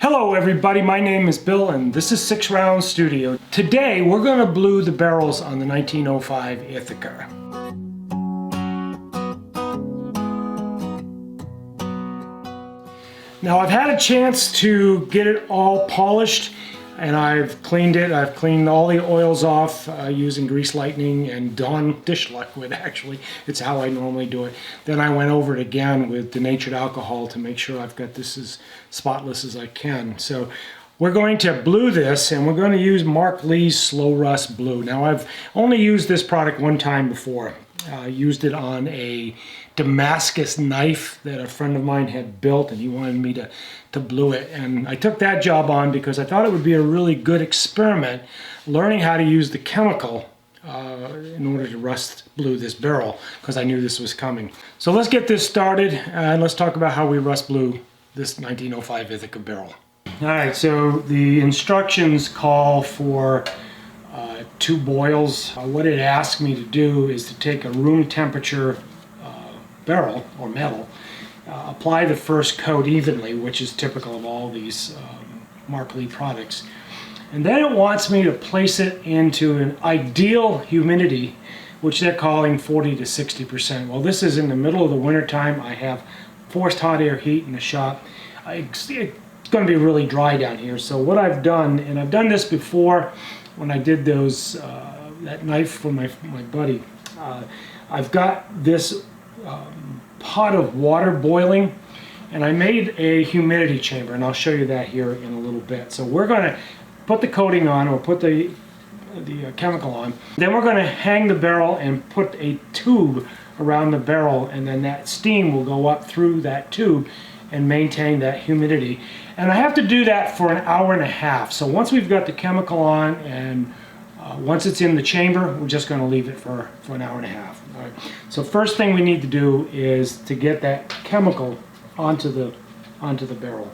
Hello everybody, my name is Bill and this is SixRounds Studio. Today we're going to blue the barrels on the 1905 Ithaca. Now I've had a chance to get it all polished and I've cleaned it. I've cleaned all the oils off using Grease Lightning and Dawn dish liquid actually. It's how I normally do it. Then I went over it again with denatured alcohol to make sure I've got this as spotless as I can. So we're going to blue this and we're going to use Mark Lee's Slow Rust Blue. Now I've only used this product one time before. Used it on a Damascus knife that a friend of mine had built and he wanted me to blue it, and I took that job on because I thought it would be a really good experiment learning how to use the chemical in order to rust blue this barrel, because I knew this was coming. So let's get this started and let's talk about how we rust blue this 1905 Ithaca barrel. Alright, so the instructions call for 2 boils. What it asked me to do is to take a room temperature barrel or metal, apply the first coat evenly, which is typical of all these Mark Lee products, and then it wants me to place it into an ideal humidity, which they're calling 40 to 60%. Well, this is in the middle of the winter time. I have forced hot air heat in the shop. It's going to be really dry down here, so what I've done, and I've done this before when I did those that knife for my buddy, I've got this pot of water boiling and I made a humidity chamber, and I'll show you that here in a little bit. So we're going to put the coating on, or put the chemical on, then we're going to hang the barrel and put a tube around the barrel, and then that steam will go up through that tube and maintain that humidity. And I have to do that for an hour and a half. So once we've got the chemical on and once it's in the chamber, we're just going to leave it for an hour and a half. All right. So first thing we need to do is to get that chemical onto the barrel.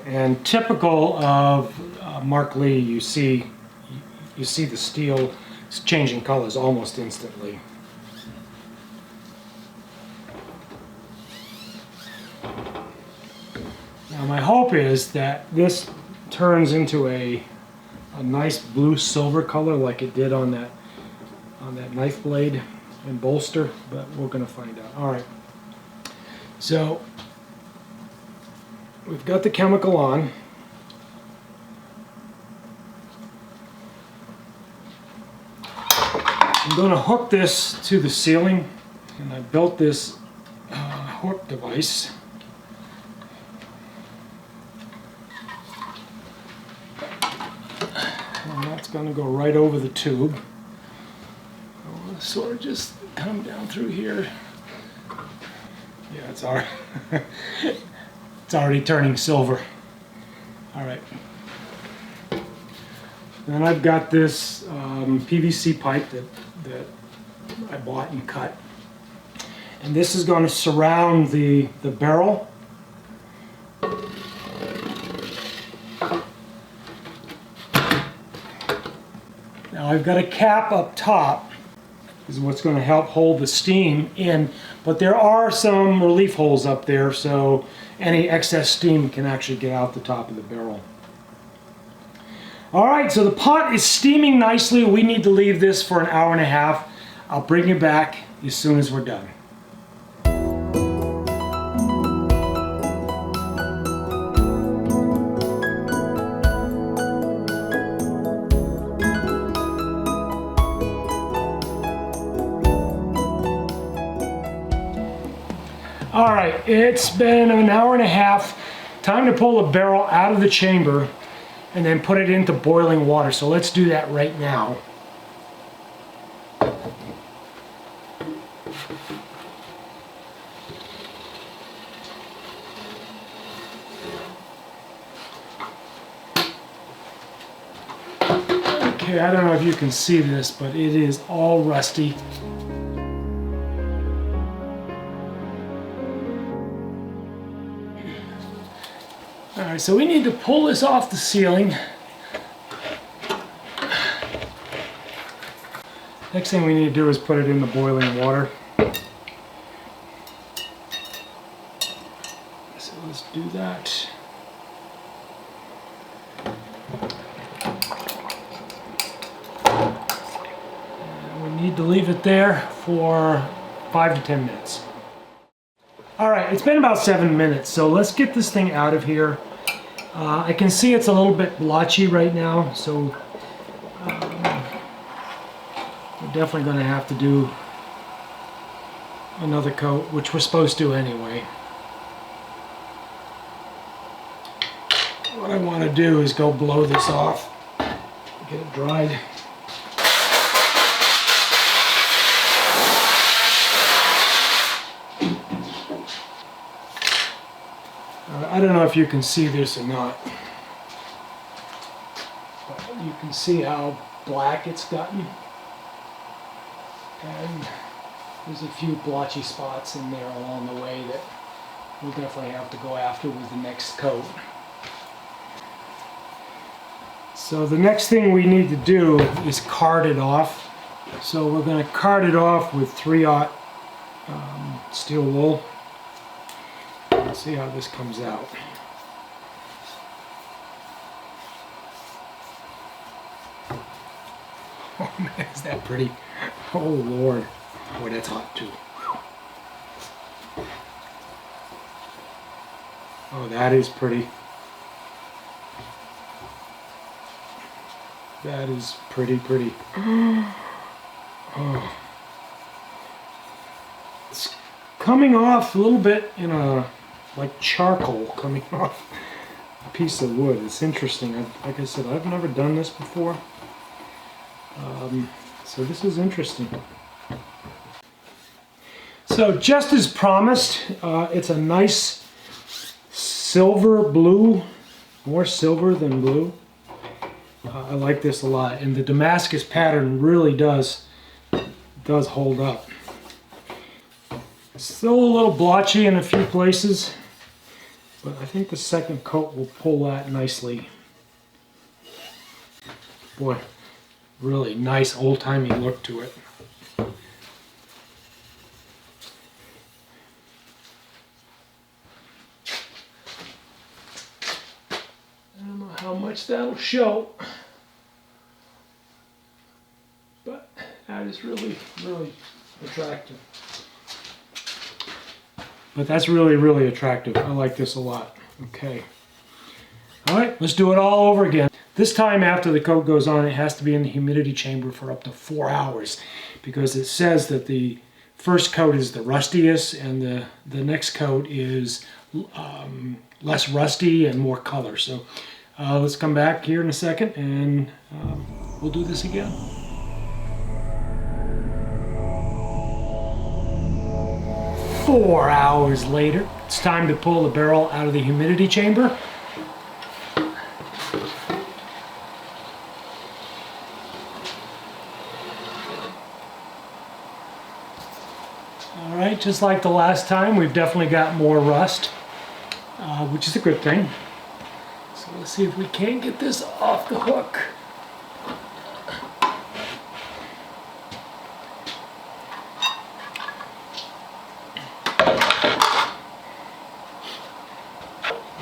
And typical of Mark Lee, you see the steel is changing colors almost instantly. Now my hope is that this turns into a nice blue silver color like it did on that knife blade and bolster, but we're going to find out. All right, so we've got the chemical on. I'm going to hook this to the ceiling, and I built this hook device. And that's going to go right over the tube. I want to sort of just come down through here. Yeah, it's already turning silver. All right. Then I've got this PVC pipe that I bought and cut, and this is going to surround the barrel. Now I've got a cap up top. This is what's going to help hold the steam in, but there are some relief holes up there, so any excess steam can actually get out the top of the barrel. Alright, so the pot is steaming nicely. We need to leave this for an hour and a half. I'll bring you back as soon as we're done. Alright, it's been an hour and a half. Time to pull the barrel out of the chamber and then put it into boiling water. So let's do that right now. Okay, I don't know if you can see this, but it is all rusty. Alright, so we need to pull this off the ceiling. Next thing we need to do is put it in the boiling water. So let's do that. And we need to leave it there for 5 to 10 minutes. All right, it's been about 7 minutes, so let's get this thing out of here. I can see it's a little bit blotchy right now, so we're definitely going to have to do another coat, which we're supposed to anyway. What I want to do is go blow this off, get it dried. I don't know if you can see this or not, but you can see how black it's gotten, and there's a few blotchy spots in there along the way that we'll definitely have to go after with the next coat. So the next thing we need to do is card it off. So we're going to card it off with 3/0 steel wool. Let's see how this comes out. Oh man, is that pretty? Oh Lord. Boy, that's hot too. Oh, that is pretty. That is pretty. Oh. It's coming off a little bit in a like charcoal coming off a piece of wood. It's interesting. Like I said, I've never done this before. So this is interesting. So just as promised, it's a nice silver blue, more silver than blue. I like this a lot, and the Damascus pattern really does hold up. Still a little blotchy in a few places, but I think the second coat will pull that nicely. Boy, really nice old-timey look to it. I don't know how much that'll show, but that is really attractive. But that's really attractive. I like this a lot. Okay. All right, let's do it all over again. This time after the coat goes on, it has to be in the humidity chamber for up to 4 hours, because it says that the first coat is the rustiest and the next coat is less rusty and more color. So let's come back here in a second and we'll do this again. Four hours later, it's time to pull the barrel out of the humidity chamber. All right, just like the last time, we've definitely got more rust, which is a good thing. So let's see if we can't get this off the hook.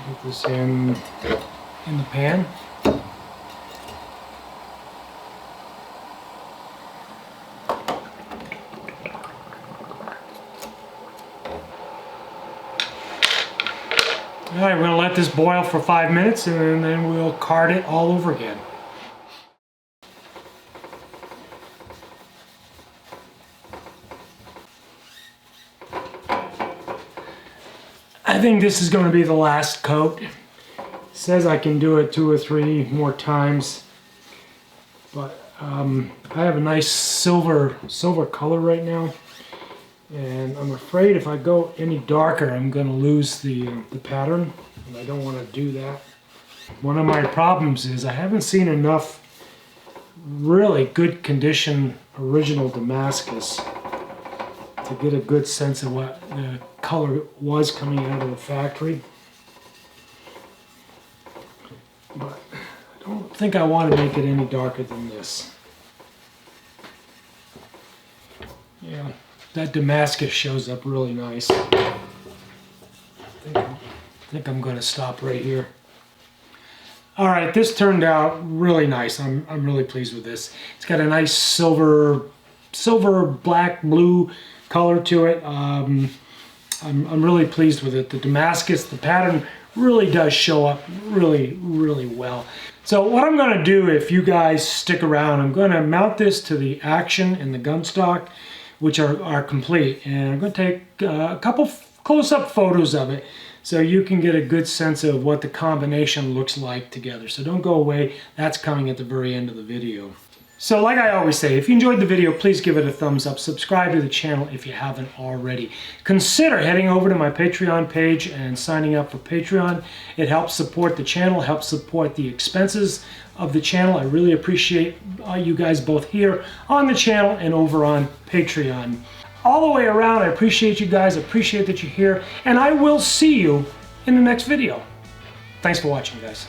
Get this in the pan. All right, we're going to let this boil for 5 minutes and then we'll card it all over again. I think this is going to be the last coat. It says I can do it 2 or 3 more times, but I have a nice silver color right now, and I'm afraid if I go any darker I'm going to lose the pattern, and I don't want to do that. One of my problems is I haven't seen enough really good condition original Damascus to get a good sense of what the color was coming out of the factory. But I don't think I want to make it any darker than this. Yeah, that Damascus shows up really nice. I think I'm going to stop right here. All right, this turned out really nice. I'm really pleased with this. It's got a nice silver, black, blue color to it. I'm really pleased with it. The Damascus, the pattern really does show up really well. So what I'm going to do, if you guys stick around, I'm going to mount this to the action and the gun stock, which are complete, and I'm going to take a couple close-up photos of it so you can get a good sense of what the combination looks like together. So don't go away, that's coming at the very end of the video. So like I always say, if you enjoyed the video, please give it a thumbs up. Subscribe to the channel if you haven't already. Consider heading over to my Patreon page and signing up for Patreon. It helps support the channel, helps support the expenses of the channel. I really appreciate you guys both here on the channel and over on Patreon. All the way around, I appreciate you guys, I appreciate that you're here, and I will see you in the next video. Thanks for watching, guys.